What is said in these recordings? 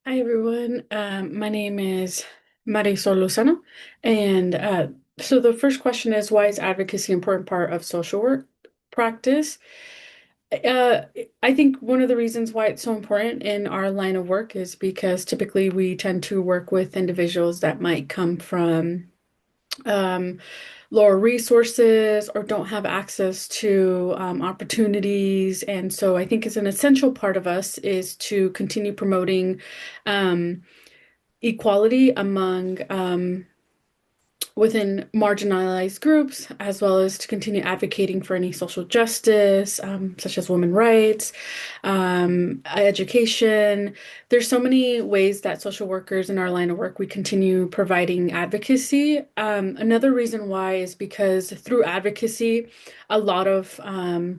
Hi everyone. My name is Marisol Lozano, and so the first question is, why is advocacy an important part of social work practice? Uh, I think one of the reasons why it's so important in our line of work is because typically we tend to work with individuals that might come from um, lower resources or don't have access to opportunities. And so I think it's an essential part of us is to continue promoting um, equality among within marginalized groups, as well as to continue advocating for any social justice, such as women's rights, education. There's so many ways that social workers in our line of work we continue providing advocacy. Another reason why is because through advocacy, a lot of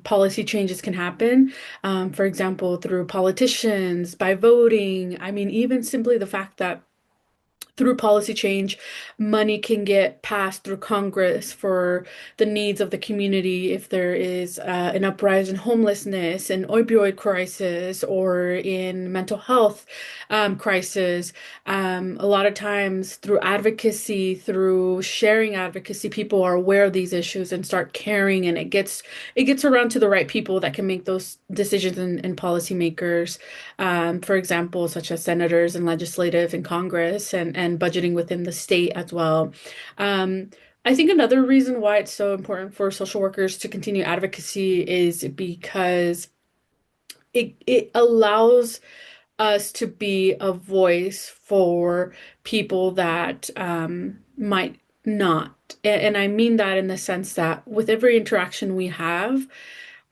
policy changes can happen. For example, through politicians, by voting. I mean, even simply the fact that through policy change, money can get passed through Congress for the needs of the community if there is an uprising in homelessness, an opioid crisis, or in mental health crisis. A lot of times through advocacy, through sharing advocacy, people are aware of these issues and start caring, and it gets around to the right people that can make those decisions and policymakers, for example, such as senators and legislative and Congress and budgeting within the state as well. Um, I think another reason why it's so important for social workers to continue advocacy is because it allows us to be a voice for people that might not. And I mean that in the sense that with every interaction we have,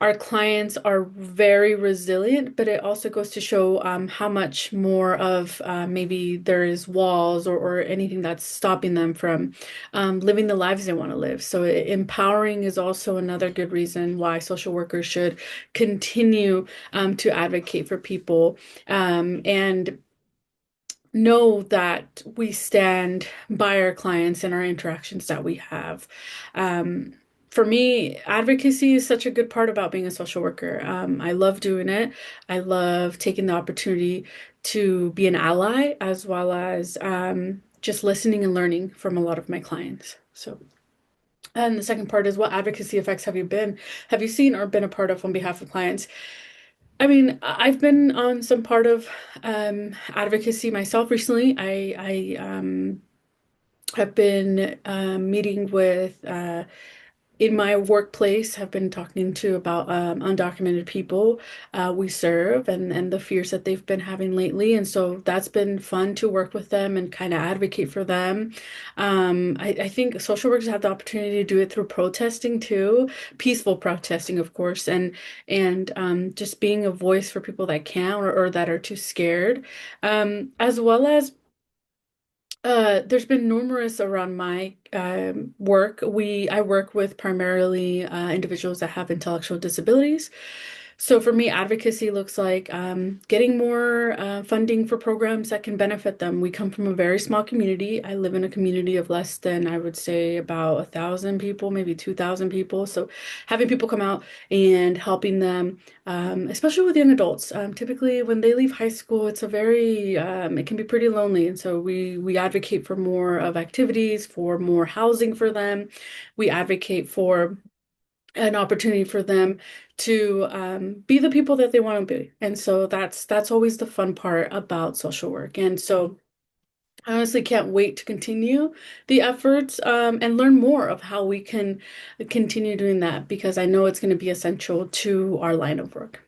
our clients are very resilient, but it also goes to show how much more of maybe there is walls or anything that's stopping them from living the lives they want to live. So empowering is also another good reason why social workers should continue to advocate for people and know that we stand by our clients and our interactions that we have. Um, for me, advocacy is such a good part about being a social worker. I love doing it. I love taking the opportunity to be an ally as well as just listening and learning from a lot of my clients. So, and the second part is, what advocacy effects have you seen or been a part of on behalf of clients? I mean, I've been on some part of advocacy myself recently. I have been meeting with in my workplace, have been talking to about undocumented people we serve and the fears that they've been having lately. And so that's been fun to work with them and kind of advocate for them. I think social workers have the opportunity to do it through protesting too, peaceful protesting, of course, and just being a voice for people that can or that are too scared, as well as there's been numerous around my work. I work with primarily individuals that have intellectual disabilities. So for me, advocacy looks like getting more funding for programs that can benefit them. We come from a very small community. I live in a community of less than, I would say, about 1,000 people, maybe 2,000 people. So having people come out and helping them, especially with young adults, typically when they leave high school, it's a very, it can be pretty lonely. And so we advocate for more of activities, for more housing for them. We advocate for an opportunity for them to be the people that they want to be. And so that's always the fun part about social work. And so I honestly can't wait to continue the efforts and learn more of how we can continue doing that because I know it's going to be essential to our line of work.